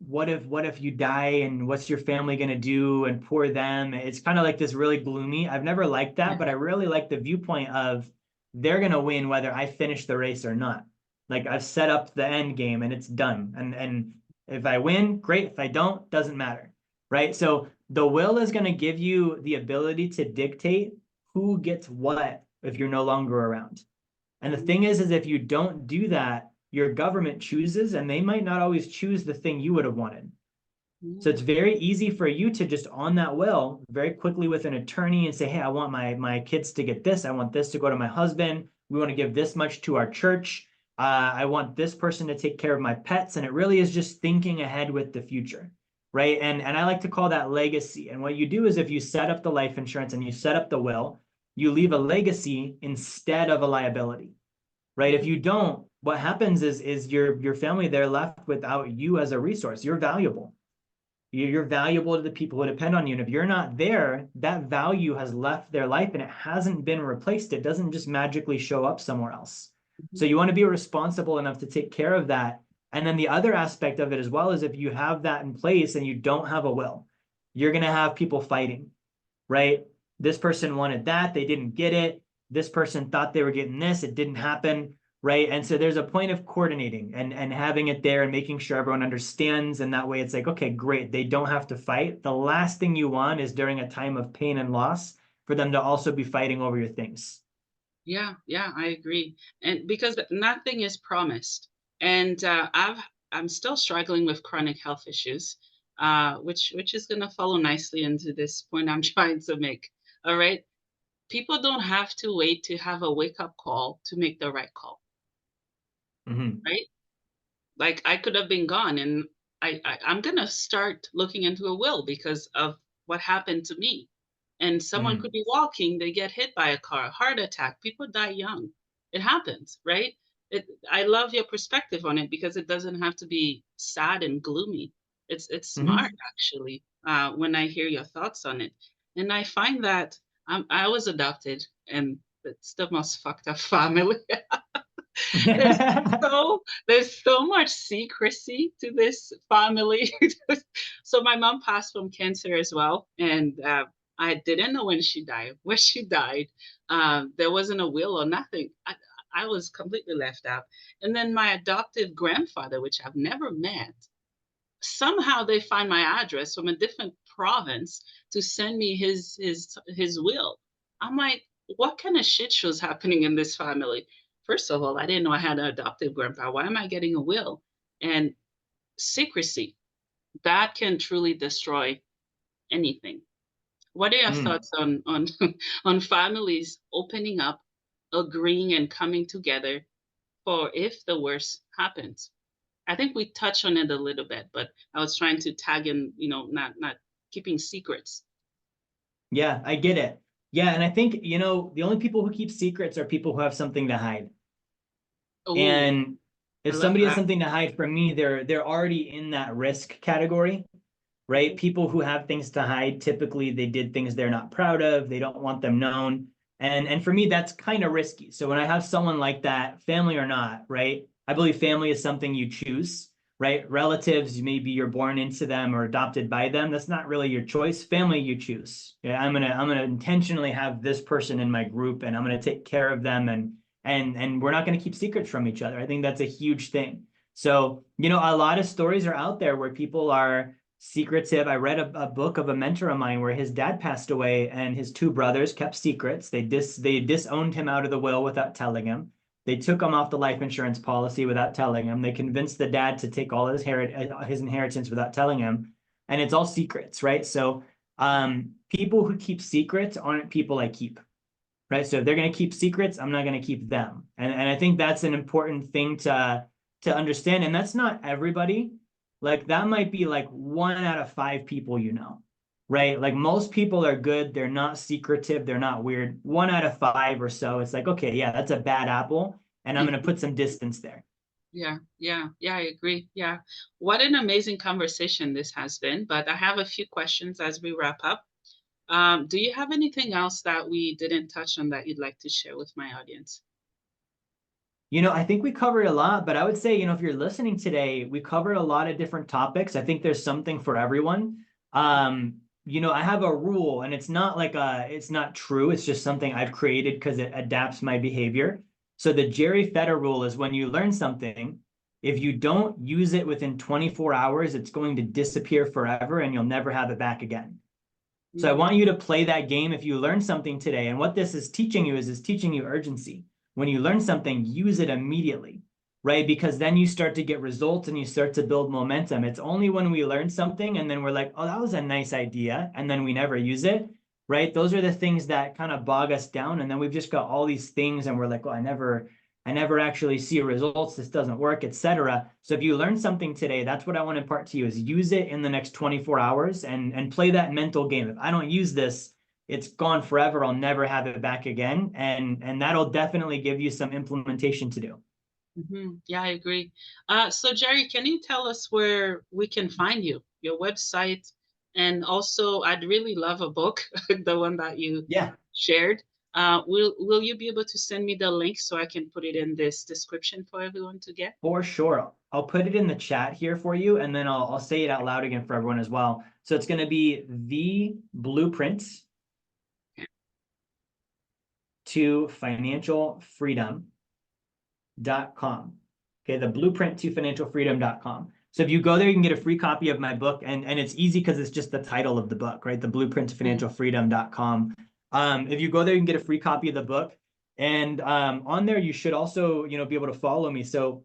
what if you die and what's your family going to do and poor them. It's kind of like this really gloomy. I've never liked that, but I really like the viewpoint of they're going to win whether I finish the race or not. Like I've set up the end game and it's done. And if I win, great. If I don't, doesn't matter. Right? So the will is going to give you the ability to dictate who gets what if you're no longer around. And the thing is if you don't do that, your government chooses, and they might not always choose the thing you would have wanted. So it's very easy for you to just on that will very quickly with an attorney and say, hey, I want my kids to get this. I want this to go to my husband. We want to give this much to our church. I want this person to take care of my pets. And it really is just thinking ahead with the future, right? And I like to call that legacy. And what you do is if you set up the life insurance and you set up the will, you leave a legacy instead of a liability, right? If you don't, what happens is your family, they're left without you as a resource. You're valuable. You're valuable to the people who depend on you. And if you're not there, that value has left their life and it hasn't been replaced. It doesn't just magically show up somewhere else. So you want to be responsible enough to take care of that. And then the other aspect of it as well is if you have that in place and you don't have a will, you're going to have people fighting, right? This person wanted that, they didn't get it. This person thought they were getting this, it didn't happen, right? And so there's a point of coordinating and having it there and making sure everyone understands. And that way it's like, okay, great. They don't have to fight. The last thing you want is during a time of pain and loss for them to also be fighting over your things. Yeah, yeah, I agree. And because nothing is promised. And I'm still struggling with chronic health issues, which is gonna follow nicely into this point I'm trying to make. All right. People don't have to wait to have a wake-up call to make the right call, Mm-hmm. right? Like I could have been gone and I'm gonna start looking into a will because of what happened to me. And someone Mm-hmm. could be walking, they get hit by a car, heart attack, people die young. It happens, right? I love your perspective on it because it doesn't have to be sad and gloomy. It's smart Mm-hmm. actually, when I hear your thoughts on it. And I find that I was adopted and it's the most fucked up family. there's there's so much secrecy to this family. So my mom passed from cancer as well, and I didn't know when she died, where she died. There wasn't a will or nothing. I was completely left out. And then my adoptive grandfather, which I've never met, somehow they find my address from a different province to send me his will. I'm like, what kind of shit show's happening in this family? First of all, I didn't know I had an adoptive grandpa. Why am I getting a will? And secrecy, that can truly destroy anything. What are your Mm. thoughts on on families opening up, agreeing and coming together for if the worst happens? I think we touched on it a little bit, but I was trying to tag in, not keeping secrets. Yeah, I get it. Yeah, and I think, the only people who keep secrets are people who have something to hide. Oh, And I if love somebody has that. something to hide from me, they're already in that risk category, right? Mhm. People who have things to hide, typically they did things they're not proud of, they don't want them known. And for me, that's kind of risky. So when I have someone like that, family or not, right? I believe family is something you choose, right? Relatives, maybe you're born into them or adopted by them. That's not really your choice. Family, you choose. Yeah, I'm gonna intentionally have this person in my group, and I'm gonna take care of them, and we're not gonna keep secrets from each other. I think that's a huge thing. So, a lot of stories are out there where people are secretive. I read a book of a mentor of mine where his dad passed away and his two brothers kept secrets. They disowned him out of the will without telling him. They took him off the life insurance policy without telling him. They convinced the dad to take all his inheritance without telling him. And it's all secrets, right? So people who keep secrets aren't people I keep, right? So if they're going to keep secrets, I'm not going to keep them. And I think that's an important thing to understand. And that's not everybody. Like that might be like 1 out of 5 people, right? Like most people are good. They're not secretive. They're not weird. 1 out of 5 or so, it's like, okay, yeah, that's a bad apple. And I'm going to Mhm. put some distance there. Yeah, yeah, yeah, I agree. Yeah. What an amazing conversation this has been. But I have a few questions as we wrap up. Do you have anything else that we didn't touch on that you'd like to share with my audience? I think we covered a lot, but I would say, if you're listening today, we covered a lot of different topics. I think there's something for everyone. I have a rule and it's not true. It's just something I've created because it adapts my behavior. So the Jerry Fetta rule is when you learn something, if you don't use it within 24 hours, it's going to disappear forever and you'll never have it back again. So I Mm, want you to play that game if you learn something today. And what this is teaching you is teaching you urgency. When you learn something, use it immediately, right? Because then you start to get results and you start to build momentum. It's only when we learn something and then we're like, oh, that was a nice idea, and then we never use it, right? Those are the things that kind of bog us down. And then we've just got all these things and we're like, oh, I never actually see results. This doesn't work, etc. So if you learn something today, that's what I want to impart to you is use it in the next 24 hours and play that mental game. If I don't use this, it's gone forever. I'll never have it back again. And that'll definitely give you some implementation to do. Yeah, I agree. So Jerry, can you tell us where we can find you, your website, and also I'd really love a book, the one that you Yeah, shared. Will you be able to send me the link so I can put it in this description for everyone to get? for sure. I'll put it in the chat here for you, and then I'll say it out loud again for everyone as well. So it's going to be the blueprint to financial freedom.com. Okay, the blueprint to financial freedom.com. So if you go there, you can get a free copy of my book, and it's easy because it's just the title of the book, right? The blueprint to Mm, financial freedom.com. If you go there, you can get a free copy of the book. And on there, you should also, be able to follow me. So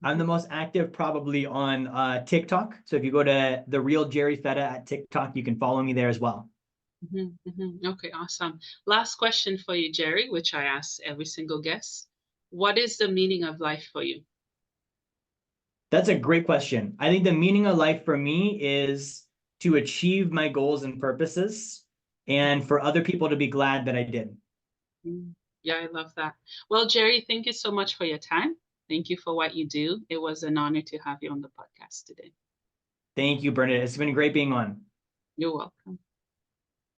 I'm the most active probably on TikTok. So if you go to the real Jerry Fetta at TikTok, you can follow me there as well. Okay, awesome. Last question for you, Jerry, which I ask every single guest. What is the meaning of life for you? That's a great question. I think the meaning of life for me is to achieve my goals and purposes and for other people to be glad that I did. Yeah, I love that. Well, Jerry, thank you so much for your time. Thank you for what you do. It was an honor to have you on the podcast today. Thank you, Bernadette. It's been great being on. You're welcome.